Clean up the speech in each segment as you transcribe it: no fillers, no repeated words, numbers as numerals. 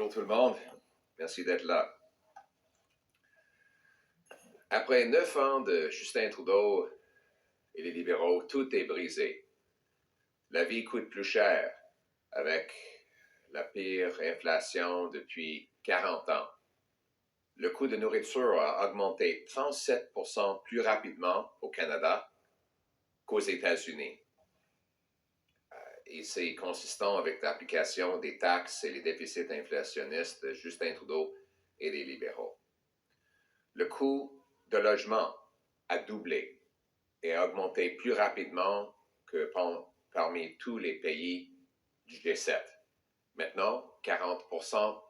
Bonjour tout le monde. Merci d'être là. Après 9 ans de Justin Trudeau et les libéraux, tout est brisé. La vie coûte plus cher avec la pire inflation depuis 40 ans. Le coût de nourriture a augmenté 37% plus rapidement au Canada qu'aux États-Unis. Et c'est consistant avec l'application des taxes et les déficits inflationnistes de Justin Trudeau et des libéraux. Le coût de logement a doublé et a augmenté plus rapidement que parmi tous les pays du G7. Maintenant, 80%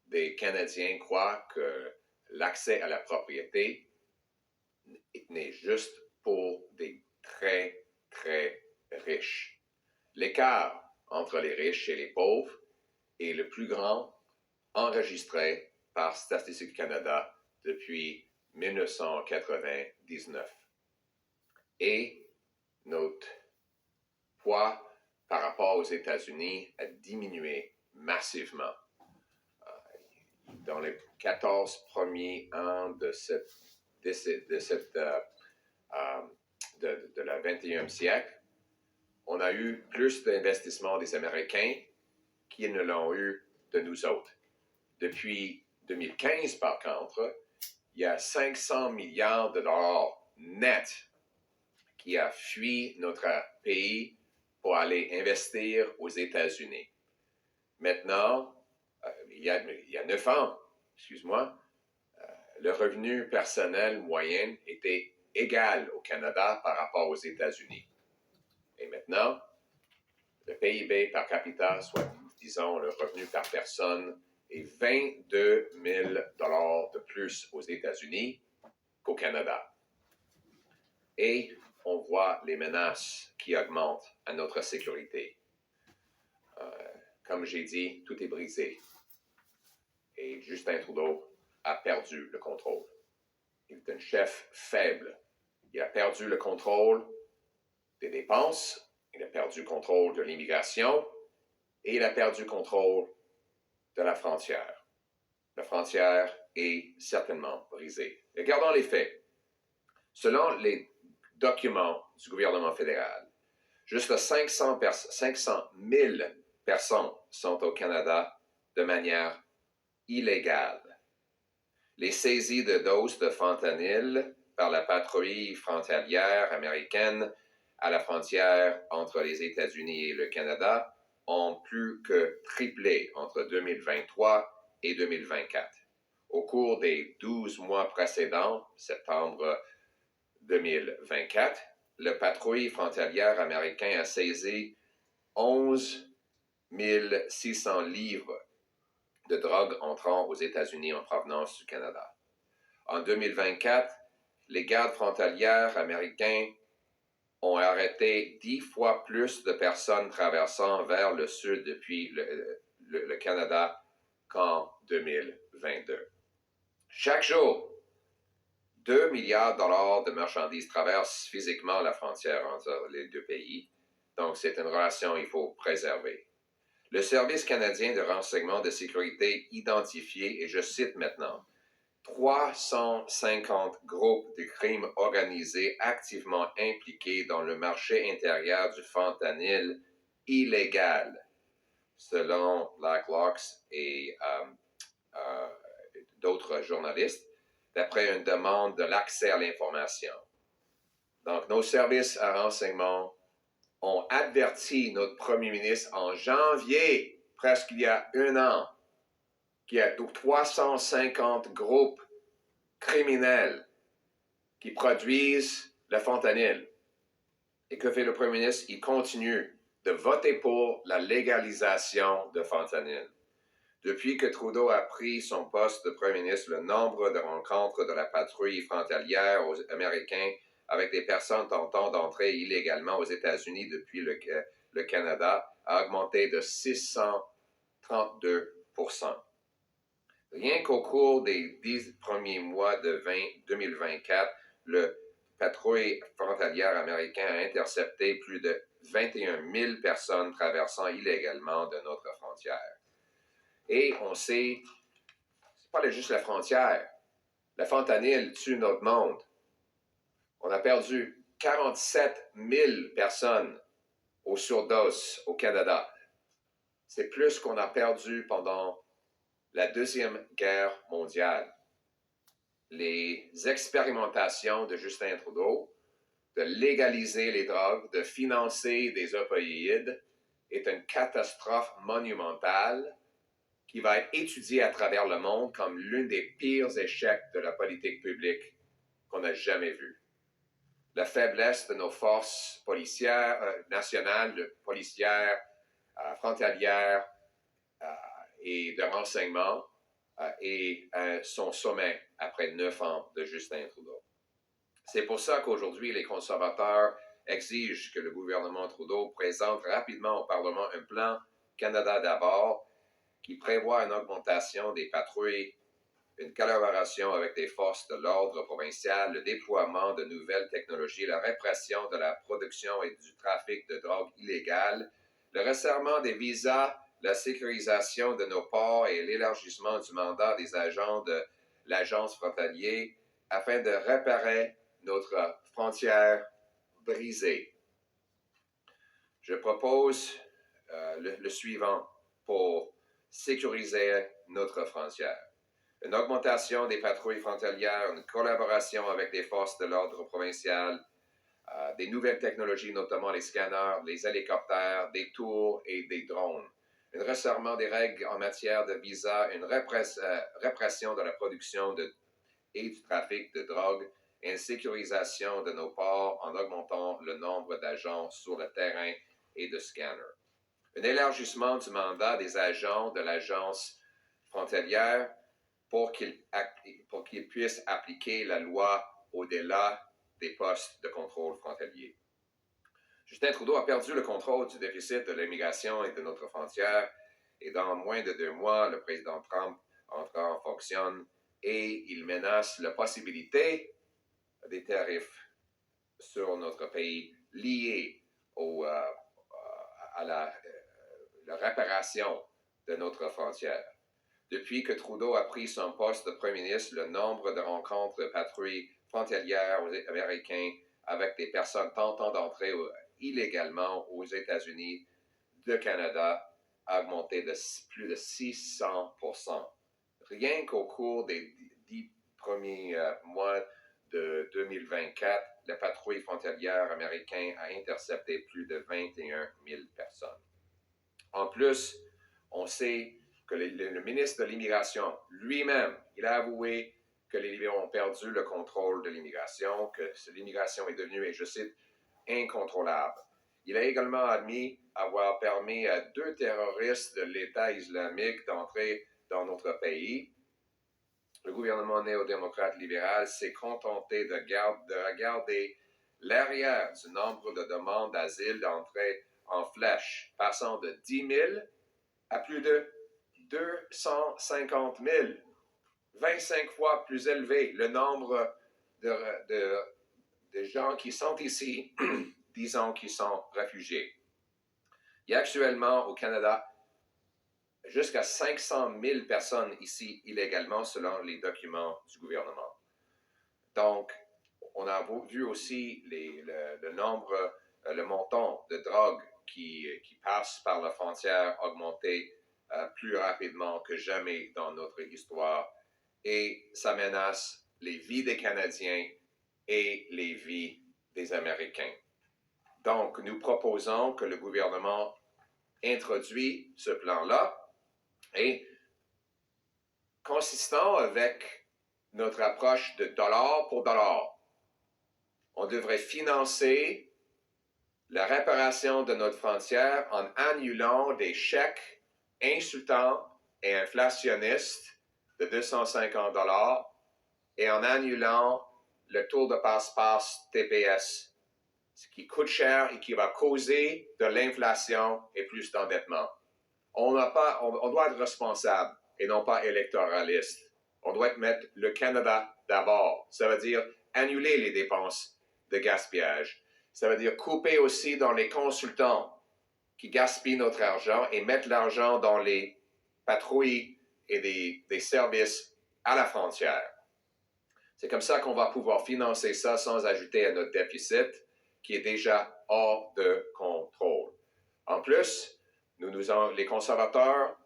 des Canadiens croient que l'accès à la propriété n'est juste pour des très, très riches. L'écart entre les riches et les pauvres est le plus grand enregistré par Statistique Canada depuis 1999. Et notre poids par rapport aux États-Unis a diminué massivement. Dans les 14 premiers ans de la 21e siècle, on a eu plus d'investissements des Américains qu'ils ne l'ont eu de nous autres. Depuis 2015, par contre, il y a 500 milliards de dollars nets qui a fui notre pays pour aller investir aux États-Unis. Maintenant, il y a 9 ans, le revenu personnel moyen était égal au Canada par rapport aux États-Unis. Et maintenant, le PIB par capita, soit, disons, le revenu par personne, est 22 000 $ de plus aux États-Unis qu'au Canada. Et on voit les menaces qui augmentent à notre sécurité. Comme j'ai dit, tout est brisé. Et Justin Trudeau a perdu le contrôle. Il est un chef faible. Il a perdu le contrôle des dépenses, il a perdu le contrôle de l'immigration et il a perdu le contrôle de la frontière. La frontière est certainement brisée. Regardons les faits. Selon les documents du gouvernement fédéral, juste 500 000 personnes sont au Canada de manière illégale. Les saisies de doses de fentanyl par la patrouille frontalière américaine à la frontière entre les États-Unis et le Canada ont plus que triplé entre 2023 et 2024. Au cours des 12 mois précédents, septembre 2024, le patrouille frontalière américain a saisi 11 600 livres de drogue entrant aux États-Unis en provenance du Canada. En 2024, les gardes frontalières américains ont arrêté 10 fois plus de personnes traversant vers le sud depuis le Canada qu'en 2022. Chaque jour, 2 milliards de dollars de marchandises traversent physiquement la frontière entre les deux pays. Donc, c'est une relation qu'il faut préserver. Le Service canadien de renseignement de sécurité identifié, et je cite maintenant, 350 groupes de crimes organisés activement impliqués dans le marché intérieur du fentanyl illégal, selon Blacklocks et d'autres journalistes, d'après une demande de l'accès à l'information. Donc, nos services à renseignement ont averti notre premier ministre en janvier, presque il y a un an, qu'il y a 350 groupes criminels qui produisent le fentanyl. Et que fait le premier ministre? Il continue de voter pour la légalisation de fentanyl. Depuis que Trudeau a pris son poste de premier ministre, le nombre de rencontres de la patrouille frontalière américaine avec des personnes tentant d'entrer illégalement aux États-Unis depuis le Canada a augmenté de 632%. Rien qu'au cours des 10 premiers mois de 2024, le patrouille frontalière américaine a intercepté plus de 21 000 personnes traversant illégalement de notre frontière. Et on sait, c'est pas juste la frontière. Le fentanyl tue notre monde. On a perdu 47 000 personnes aux surdoses au Canada. C'est plus qu'on a perdu pendant la Deuxième Guerre mondiale. Les expérimentations de Justin Trudeau de légaliser les drogues, de financer des opioïdes, est une catastrophe monumentale qui va être étudiée à travers le monde comme l'un des pires échecs de la politique publique qu'on n'a jamais vu. La faiblesse de nos forces policières nationales, policières, frontalières et de renseignement est à son sommet après 9 ans de Justin Trudeau. C'est pour ça qu'aujourd'hui, les conservateurs exigent que le gouvernement Trudeau présente rapidement au Parlement un plan Canada d'abord qui prévoit une augmentation des patrouilles, une collaboration avec les forces de l'ordre provincial, le déploiement de nouvelles technologies, la répression de la production et du trafic de drogue illégale, le resserrement des visas, la sécurisation de nos ports et l'élargissement du mandat des agents de l'agence frontalière afin de réparer notre frontière brisée. Je propose le suivant pour sécuriser notre frontière. Une augmentation des patrouilles frontalières, une collaboration avec les forces de l'ordre provincial, des nouvelles technologies, notamment les scanners, les hélicoptères, des tours et des drones. Un resserrement des règles en matière de visa, une répression de la production et du trafic de drogue, et une sécurisation de nos ports en augmentant le nombre d'agents sur le terrain et de scanners. Un élargissement du mandat des agents de l'agence frontalière pour qu'ils puissent appliquer la loi au-delà des postes de contrôle frontalier. Justin Trudeau a perdu le contrôle du déficit de l'immigration et de notre frontière, et dans moins de 2 mois, le président Trump entrera en fonction et il menace la possibilité des tarifs sur notre pays liés à la réparation de notre frontière. Depuis que Trudeau a pris son poste de premier ministre, le nombre de rencontres de patrouilles frontalières américaines avec des personnes tentant d'entrer illégalement aux États-Unis du Canada a augmenté de plus de 600%. Rien qu'au cours des 10 premiers mois de 2024, la patrouille frontalière américaine a intercepté plus de 21 000 personnes. En plus, on sait que le ministre de l'Immigration lui-même, il a avoué que les libéraux ont perdu le contrôle de l'immigration, que l'immigration est devenue, et je cite, incontrôlable. Il a également admis avoir permis à 2 terroristes de l'État islamique d'entrer dans notre pays. Le gouvernement néo-démocrate libéral s'est contenté de regarder l'arrière du nombre de demandes d'asile d'entrée en flèche, passant de 10 000 à plus de 250 000, 25 fois plus élevé le nombre de gens qui sont ici, disons qu'ils sont réfugiés. Il y a actuellement au Canada jusqu'à 500 000 personnes ici illégalement selon les documents du gouvernement. Donc, on a vu aussi le nombre, le montant de drogue qui passe par la frontière augmenter plus rapidement que jamais dans notre histoire et ça menace les vies des Canadiens et les vies des Américains. Donc, nous proposons que le gouvernement introduise ce plan-là et consistant avec notre approche de dollar pour dollar, on devrait financer la réparation de notre frontière en annulant des chèques insultants et inflationnistes de 250 $ et en annulant le taux de passe-passe TPS, ce qui coûte cher et qui va causer de l'inflation et plus d'endettement. On doit être responsable et non pas électoraliste. On doit mettre le Canada d'abord. Ça veut dire annuler les dépenses de gaspillage. Ça veut dire couper aussi dans les consultants qui gaspillent notre argent et mettre l'argent dans les patrouilles et des services à la frontière. C'est comme ça qu'on va pouvoir financer ça sans ajouter à notre déficit qui est déjà hors de contrôle. En plus, les conservateurs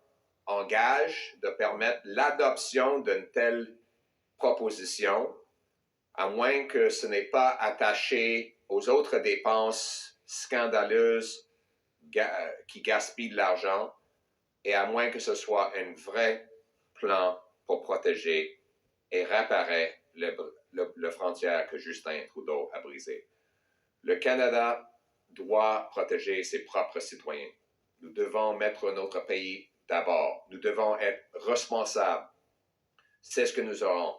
engagent de permettre l'adoption d'une telle proposition, à moins que ce n'est pas attaché aux autres dépenses scandaleuses qui gaspillent de l'argent, et à moins que ce soit un vrai plan pour protéger et réparer le frontière que Justin Trudeau a brisé. Le Canada doit protéger ses propres citoyens. Nous devons mettre notre pays d'abord. Nous devons être responsables. C'est ce que nous aurons.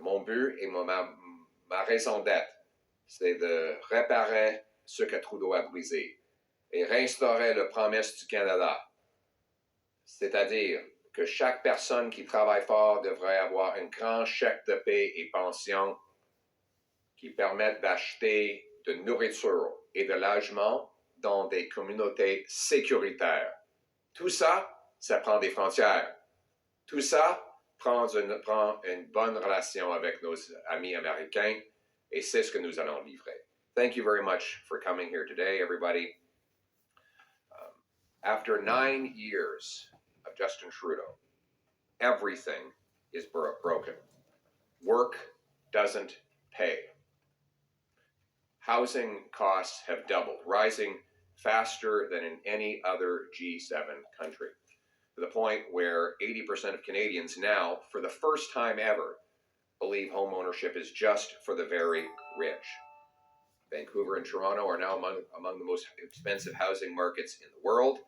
Mon but et ma raison d'être, c'est de réparer ce que Trudeau a brisé et réinstaurer la promesse du Canada. C'est-à-dire que chaque personne qui travaille fort devrait avoir un grand chèque de paie et pension qui permettent d'acheter de nourriture et de logement dans des communautés sécuritaires. Tout ça, ça prend des frontières. Tout ça prend une bonne relation avec nos amis américains, et c'est ce que nous allons livrer. Thank you very much for coming here today, everybody. After 9 years of Justin Trudeau, everything is broken. Work doesn't pay. Housing costs have doubled, rising faster than in any other G7 country, to the point where 80% of Canadians now, for the first time ever, believe home ownership is just for the very rich. Vancouver and Toronto are now among the most expensive housing markets in the world.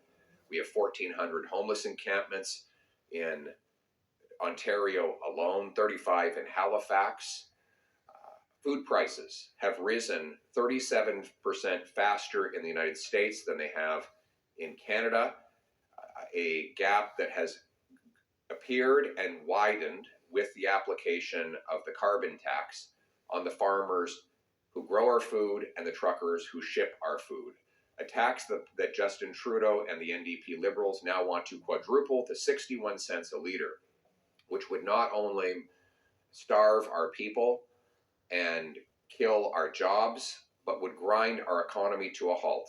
We have 1,400 homeless encampments in Ontario alone, 35 in Halifax. Food prices have risen 37% faster in the United States than they have in Canada, a gap that has appeared and widened with the application of the carbon tax on the farmers who grow our food and the truckers who ship our food. A tax that Justin Trudeau and the NDP Liberals now want to quadruple to 61 cents a liter, which would not only starve our people and kill our jobs, but would grind our economy to a halt.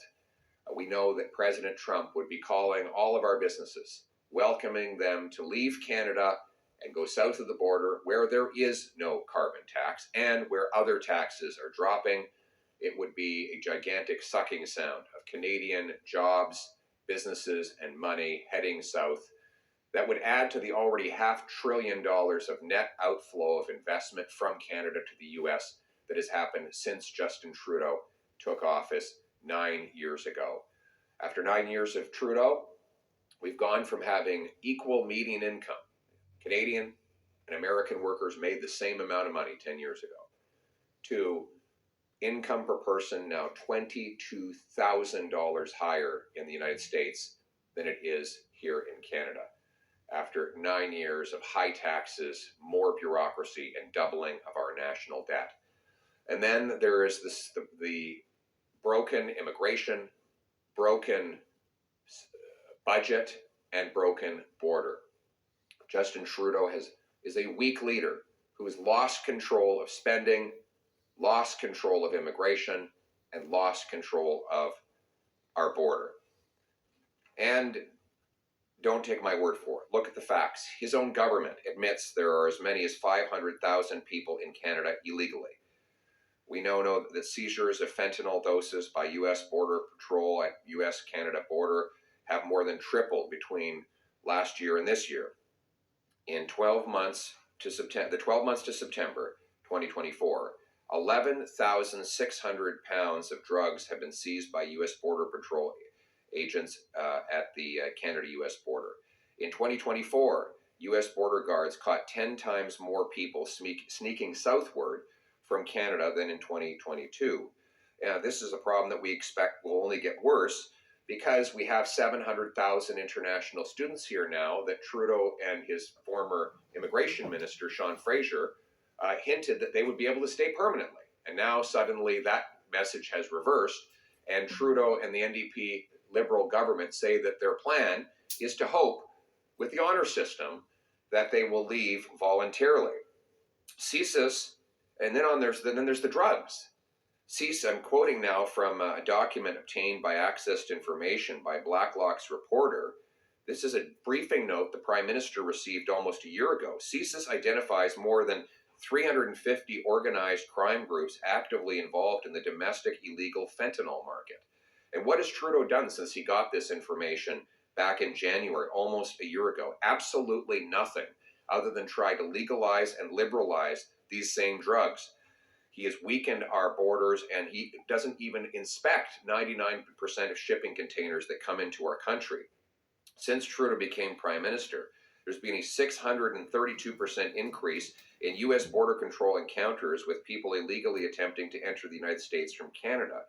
We know that President Trump would be calling all of our businesses, welcoming them to leave Canada and go south of the border where there is no carbon tax and where other taxes are dropping. It would be a gigantic sucking sound of Canadian jobs, businesses, and money heading south. That would add to the already $500 billion of net outflow of investment from Canada to the U.S. that has happened since Justin Trudeau took office 9 years ago. After 9 years of Trudeau, we've gone from having equal median income. Canadian and American workers made the same amount of money 10 years ago, to income per person now $22,000 higher in the United States than it is here in Canada. After 9 years of high taxes, more bureaucracy, and doubling of our national debt. And then there is the broken immigration, broken budget, and broken border. Justin Trudeau is a weak leader who has lost control of spending, lost control of immigration, and lost control of our border. And don't take my word for it. Look at the facts. His own government admits there are as many as 500,000 people in Canada illegally. We know that seizures of fentanyl doses by U.S. Border Patrol at U.S.-Canada border have more than tripled between last year and this year. In 12 months to September 2024, 11,600 pounds of drugs have been seized by U.S. Border Patrol agents at the Canada-U.S. border. In 2024, U.S. border guards caught 10 times more people sneaking southward from Canada than in 2022. This is a problem that we expect will only get worse because we have 700,000 international students here now that Trudeau and his former immigration minister, Sean Fraser, hinted that they would be able to stay permanently. And now suddenly that message has reversed, and Trudeau and the NDP Liberal government say that their plan is to hope, with the honor system, that they will leave voluntarily. CSIS, and then there's the drugs. CSIS, I'm quoting now from a document obtained by Access to Information by Blacklock's reporter. This is a briefing note the Prime Minister received almost a year ago. CSIS identifies more than 350 organized crime groups actively involved in the domestic illegal fentanyl market. And what has Trudeau done since he got this information back in January, almost a year ago? Absolutely nothing, other than try to legalize and liberalize these same drugs. He has weakened our borders, and he doesn't even inspect 99% of shipping containers that come into our country. Since Trudeau became Prime Minister, there's been a 632% increase in U.S. border control encounters with people illegally attempting to enter the United States from Canada.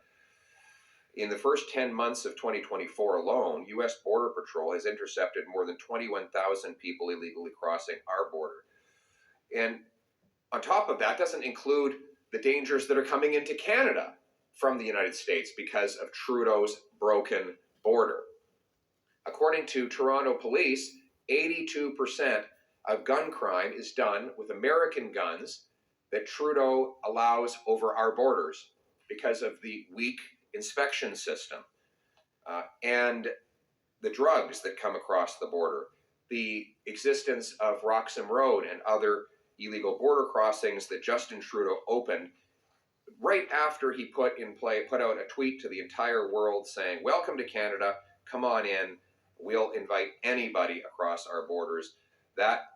In the first 10 months of 2024 alone, U.S. Border Patrol has intercepted more than 21,000 people illegally crossing our border. And on top of that, doesn't include the dangers that are coming into Canada from the United States because of Trudeau's broken border. According to Toronto police, 82% of gun crime is done with American guns that Trudeau allows over our borders because of the weak inspection system and the drugs that come across the border, the existence of Roxham Road and other illegal border crossings that Justin Trudeau opened right after he put out a tweet to the entire world saying, "Welcome to Canada, come on in, we'll invite anybody across our borders." That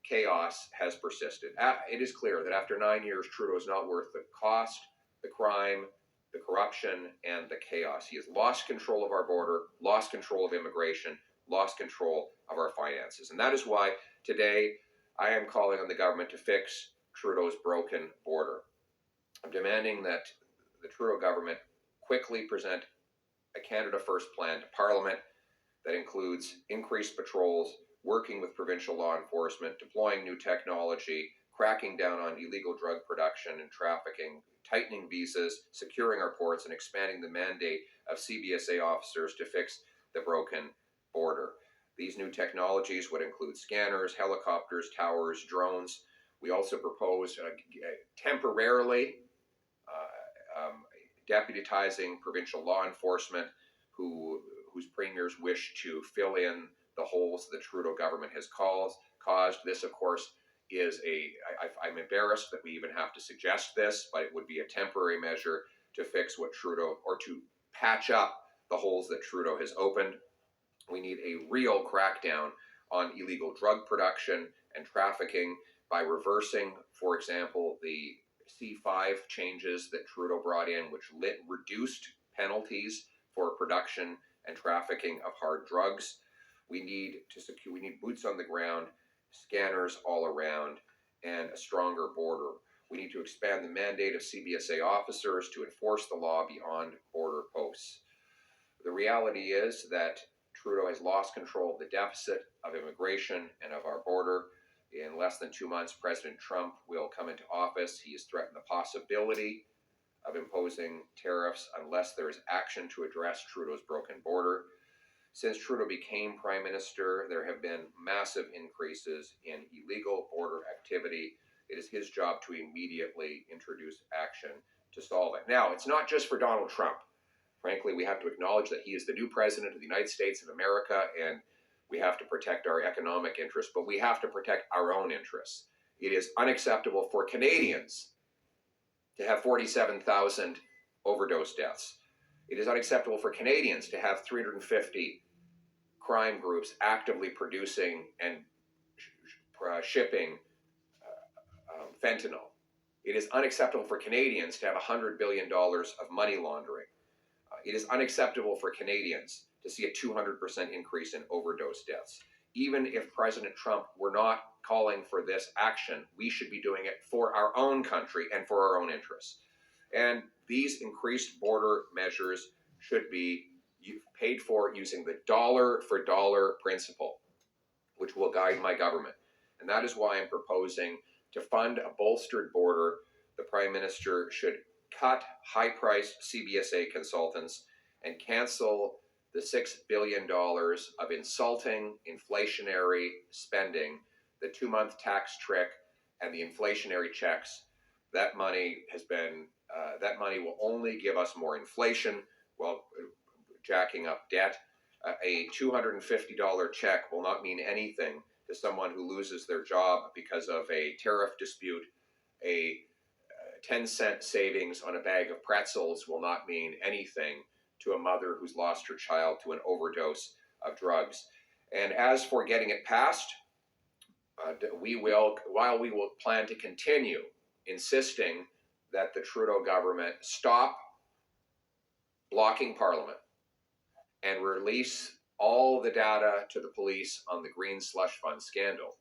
chaos has persisted. It is clear that after 9 years, Trudeau is not worth the cost, the crime, the corruption, and the chaos. He has lost control of our border, lost control of immigration, lost control of our finances. And that is why today I am calling on the government to fix Trudeau's broken border. I'm demanding that the Trudeau government quickly present a Canada First plan to Parliament that includes increased patrols, working with provincial law enforcement, deploying new technology, cracking down on illegal drug production and trafficking, tightening visas, securing our ports, and expanding the mandate of CBSA officers to fix the broken border. These new technologies would include scanners, helicopters, towers, drones. We also propose temporarily deputizing provincial law enforcement whose premiers wish to fill in the holes the Trudeau government has caused. This, of course, is I'm embarrassed that we even have to suggest this, but it would be a temporary measure to fix what Trudeau, or to patch up the holes that Trudeau has opened. We need a real crackdown on illegal drug production and trafficking by reversing, for example, the C5 changes that Trudeau brought in, which reduced penalties for production and trafficking of hard drugs. We need boots on the ground, scanners all around, and a stronger border. We need to expand the mandate of CBSA officers to enforce the law beyond border posts. The reality is that Trudeau has lost control of the deficit of immigration and of our border. In less than 2 months, President Trump will come into office. He has threatened the possibility of imposing tariffs unless there is action to address Trudeau's broken border. Since Trudeau became Prime Minister, there have been massive increases in illegal border activity. It is his job to immediately introduce action to solve it. Now, it's not just for Donald Trump. Frankly, we have to acknowledge that he is the new president of the United States of America, and we have to protect our economic interests, but we have to protect our own interests. It is unacceptable for Canadians to have 47,000 overdose deaths. It is unacceptable for Canadians to have 350 crime groups actively producing and shipping fentanyl. It is unacceptable for Canadians to have $100 billion of money laundering. It is unacceptable for Canadians to see a 200% increase in overdose deaths. Even if President Trump were not calling for this action, we should be doing it for our own country and for our own interests. And these increased border measures should be paid for using the dollar for dollar principle, which will guide my government. And that is why I'm proposing to fund a bolstered border the Prime Minister should cut high-priced CBSA consultants and cancel the $6 billion of insulting inflationary spending, the 2-month tax trick, and the inflationary checks. That money will only give us more inflation while jacking up debt. A $250 check will not mean anything to someone who loses their job because of a tariff dispute. A 10-cent savings on a bag of pretzels will not mean anything to a mother who's lost her child to an overdose of drugs. And as for getting it passed, we will plan to continue insisting that the Trudeau government stop blocking Parliament and release all the data to the police on the Green Slush Fund scandal.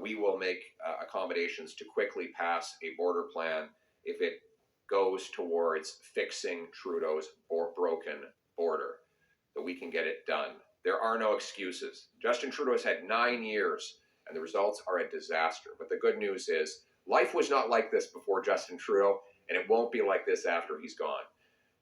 We will make accommodations to quickly pass a border plan if it goes towards fixing Trudeau's broken border, that we can get it done. There are no excuses. Justin Trudeau has had 9 years, and the results are a disaster. But the good news is, life was not like this before Justin Trudeau, and it won't be like this after he's gone.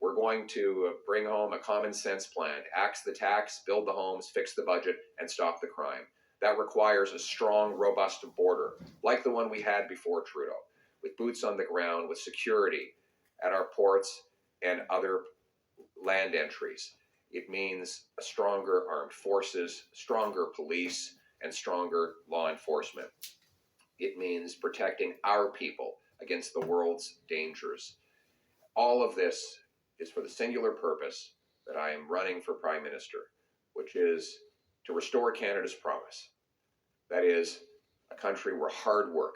We're going to bring home a common sense plan, axe the tax, build the homes, fix the budget, and stop the crime. That requires a strong, robust border, like the one we had before Trudeau, with boots on the ground, with security at our ports and other land entries. It means a stronger armed forces, stronger police, and stronger law enforcement. It means protecting our people against the world's dangers. All of this is for the singular purpose that I am running for Prime Minister, which is to restore Canada's promise. That is, a country where hard work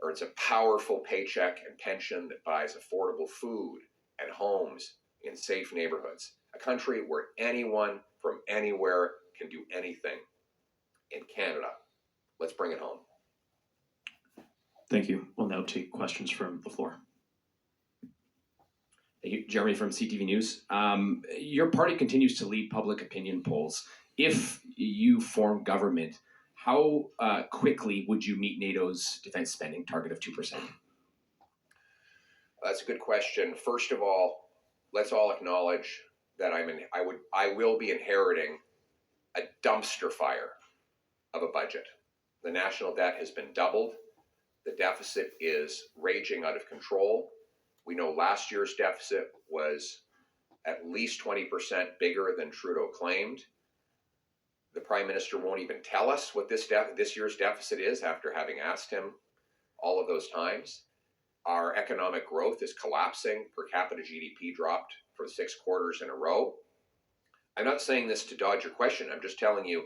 earns a powerful paycheck and pension that buys affordable food and homes in safe neighborhoods. A country where anyone from anywhere can do anything in Canada. Let's bring it home. Thank you. We'll now take questions from the floor. Thank you. Jeremy from CTV News. Your party continues to lead public opinion polls. If you form government, how quickly would you meet NATO's defense spending target of 2%? That's a good question. First of all, let's all acknowledge that I will be inheriting a dumpster fire of a budget. The national debt has been doubled. The deficit is raging out of control. We know last year's deficit was at least 20% bigger than Trudeau claimed. The Prime Minister won't even tell us what this year's deficit is after having asked him all of those times. Our economic growth is collapsing. Per capita GDP dropped for 6 quarters in a row. I'm not saying this to dodge your question. I'm just telling you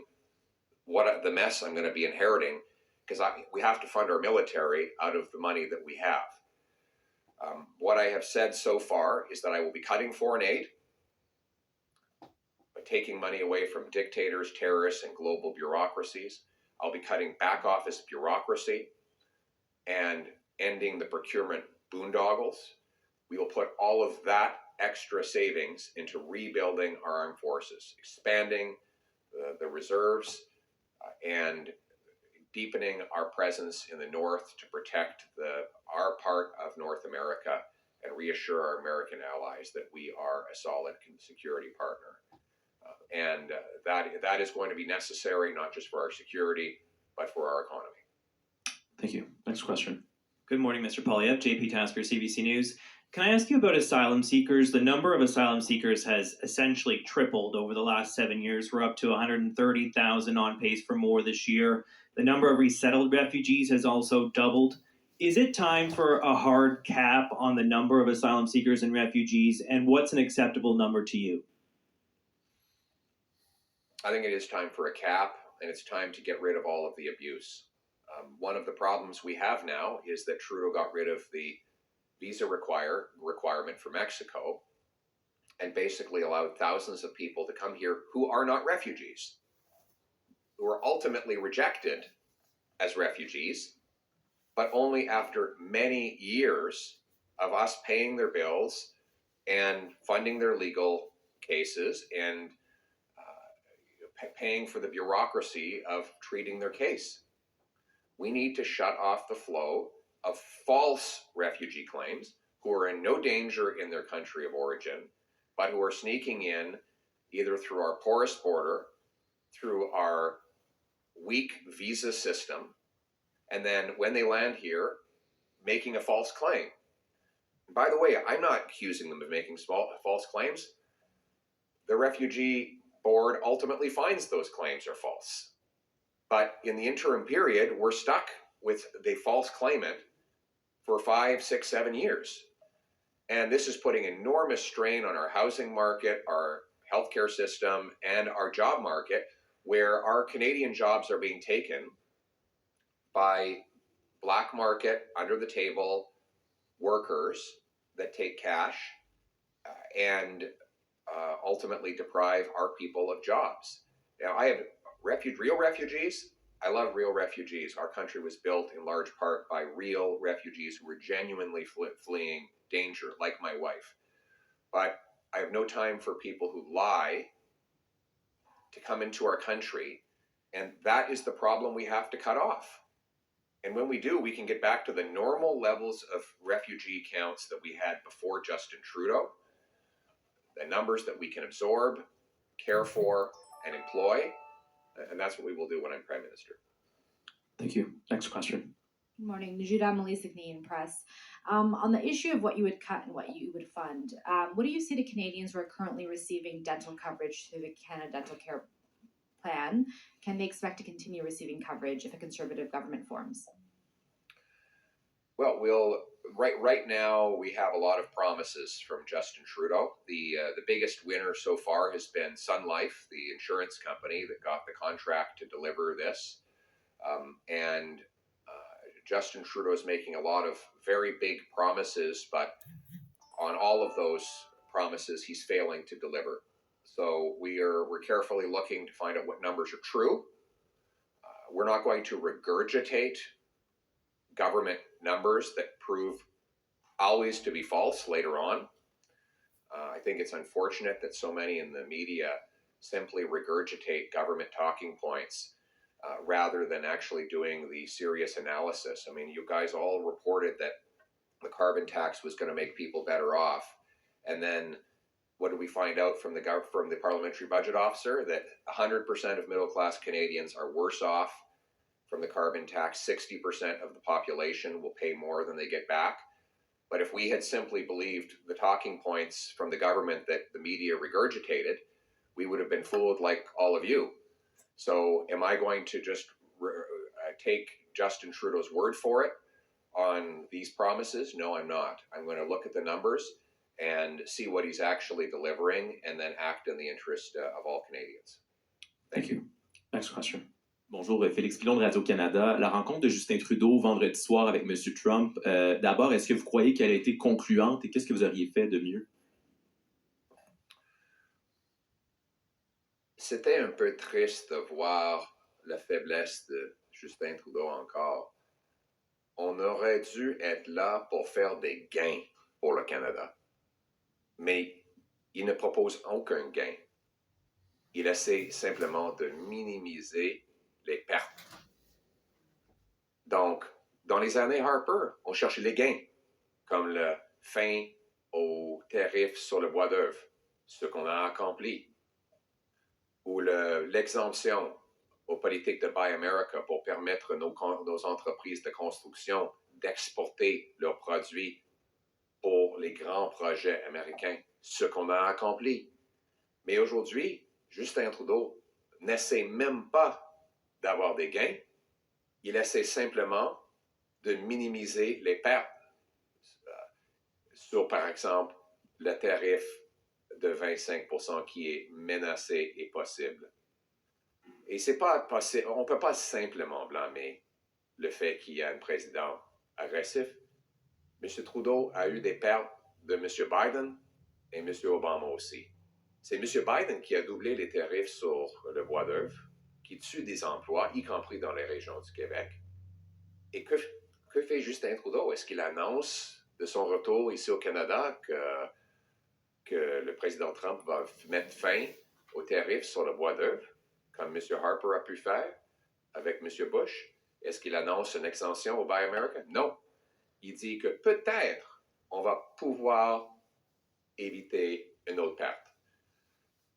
what the mess I'm going to be inheriting, because we have to fund our military out of the money that we have. What I have said so far is that I will be cutting foreign aid, by taking money away from dictators, terrorists, and global bureaucracies. I'll be cutting back office bureaucracy and ending the procurement boondoggles. We will put all of that extra savings into rebuilding our armed forces, expanding the reserves, and deepening our presence in the north to protect our part of North America and reassure our American allies that we are a solid security partner. And that is going to be necessary, not just for our security, but for our economy. Thank you. Next question. Good morning, Mr. Poilievre. JP Tasker, CBC News. Can I ask you about asylum seekers? The number of asylum seekers has essentially tripled over the last 7 years. We're up to 130,000, on pace for more this year. The number of resettled refugees has also doubled. Is it time for a hard cap on the number of asylum seekers and refugees? And what's an acceptable number to you? I think it is time for a cap, and it's time to get rid of all of the abuse. One of the problems we have now is that Trudeau got rid of the visa requirement for Mexico and basically allowed thousands of people to come here who are not refugees, who are ultimately rejected as refugees, but only after many years of us paying their bills and funding their legal cases and paying for the bureaucracy of treating their case. We need to shut off the flow of false refugee claims who are in no danger in their country of origin, but who are sneaking in either through our porous border, through our weak visa system, and then when they land here, making a false claim. By the way, I'm not accusing them of making false claims. The refugee board ultimately finds those claims are false. But in the interim period, we're stuck with the false claimant for 5, 6, 7 years. And this is putting enormous strain on our housing market, our healthcare system, and our job market, where our Canadian jobs are being taken by black market, under the table workers that take cash and ultimately deprive our people of jobs. Now, I have real refugees. I love real refugees. Our country was built in large part by real refugees who were genuinely fleeing danger, like my wife. But I have no time for people who lie to come into our country, and that is the problem we have to cut off. And when we do, we can get back to the normal levels of refugee counts that we had before Justin Trudeau, the numbers that we can absorb, care for, and employ. And that's what we will do when I'm Prime Minister. Thank you. Next question. Good morning, Judah Melissa, Canadian Press. On the issue of what you would cut and what you would fund, what do you say to Canadians who are currently receiving dental coverage through the Canada Dental Care Plan? Can they expect to continue receiving coverage if a Conservative government forms? Well, right now we have a lot of promises from Justin Trudeau. The biggest winner so far has been Sun Life, the insurance company that got the contract to deliver this, and Justin Trudeau is making a lot of very big promises, but on all of those promises, he's failing to deliver. So we're carefully looking to find out what numbers are true. We're not going to regurgitate government numbers that prove always to be false later on. I think it's unfortunate that so many in the media simply regurgitate government talking points rather than actually doing the serious analysis. I mean, you guys all reported that the carbon tax was going to make people better off. And then what did we find out from the parliamentary budget officer? That 100% of middle-class Canadians are worse off from the carbon tax. 60% of the population will pay more than they get back. But if we had simply believed the talking points from the government that the media regurgitated, we would have been fooled like all of you. So am I going to just take Justin Trudeau's word for it on these promises? No, I'm not. I'm going to look at the numbers and see what he's actually delivering and then act in the interest of all Canadians. Thank you. Next question. Bonjour, Félix Pilon de Radio-Canada. La rencontre de Justin Trudeau vendredi soir avec M. Trump, d'abord, est-ce que vous croyez qu'elle a été concluante et qu'est-ce que vous auriez fait de mieux? C'était un peu triste de voir la faiblesse de Justin Trudeau encore. On aurait dû être là pour faire des gains pour le Canada. Mais il ne propose aucun gain. Il essaie simplement de minimiser les pertes. Donc, dans les années Harper, on cherchait les gains, comme la fin aux tarifs sur le bois d'œuvre, ce qu'on a accompli, ou l'exemption aux politiques de Buy America pour permettre nos entreprises de construction d'exporter leurs produits pour les grands projets américains, ce qu'on a accompli. Mais aujourd'hui, Justin Trudeau n'essaie même pas d'avoir des gains. Il essaie simplement de minimiser les pertes sur, par exemple, le tarif de 25% qui est menacé et possible. Et c'est pas possible, on ne peut pas simplement blâmer le fait qu'il y a un président agressif. M. Trudeau a eu des pertes de M. Biden et M. Obama aussi. C'est M. Biden qui a doublé les tarifs sur le bois d'œuvre, qui tue des emplois, y compris dans les régions du Québec. Et que fait Justin Trudeau? Est-ce qu'il annonce de son retour ici au Canada que le président Trump va mettre fin aux tarifs sur le bois d'œuvre, comme M. Harper a pu faire avec M. Bush? Est-ce qu'il annonce une extension au Buy America? Non. il dit que peut-être on va pouvoir éviter une autre perte.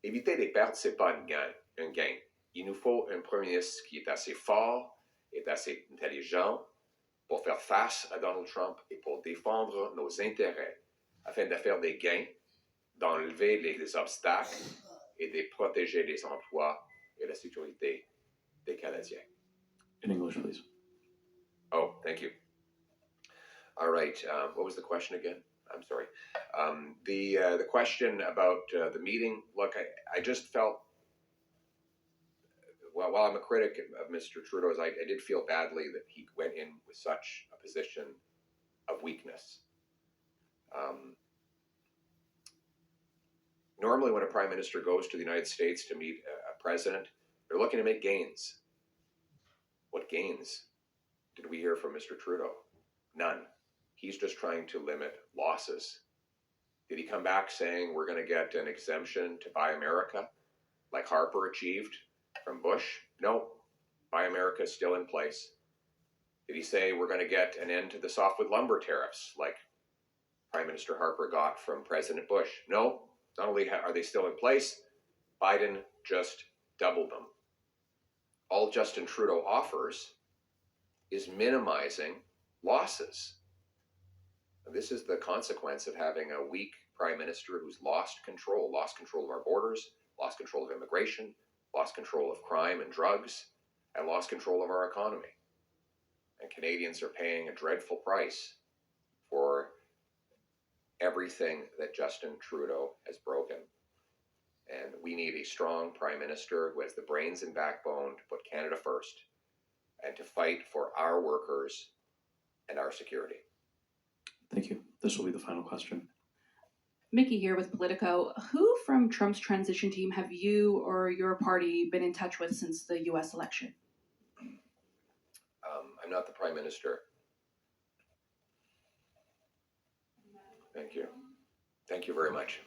Éviter des pertes, c'est pas un gain. Il nous faut un premier ministre qui est assez fort, est assez intelligent pour faire face à Donald Trump et pour défendre nos intérêts afin de faire des gains, d'enlever les obstacles et de protéger les emplois et la sécurité des Canadiens. In English, please. Oh, thank you. All right. What was the question again? I'm sorry. The question about the meeting. Look, I just felt. Well, while I'm a critic of Mr. Trudeau's, I did feel badly that he went in with such a position of weakness. Normally, when a prime minister goes to the United States to meet a president, they're looking to make gains. What gains did we hear from Mr. Trudeau? None. He's just trying to limit losses. Did he come back saying we're going to get an exemption to Buy America, like Harper achieved from Bush? No. Buy America is still in place. Did he say we're going to get an end to the softwood lumber tariffs, like Prime Minister Harper got from President Bush? No. Not only are they still in place, Biden just doubled them. All Justin Trudeau offers is minimizing losses. And this is the consequence of having a weak prime minister who's lost control of our borders, lost control of immigration, lost control of crime and drugs, and lost control of our economy. And Canadians are paying a dreadful price for everything that Justin Trudeau has broken. And we need a strong prime minister who has the brains and backbone to put Canada first and to fight for our workers and our security. Thank you. This will be the final question. Mickey here with Politico. Who from Trump's transition team have you or your party been in touch with since the US election? I'm not the prime minister. Thank you. Thank you very much.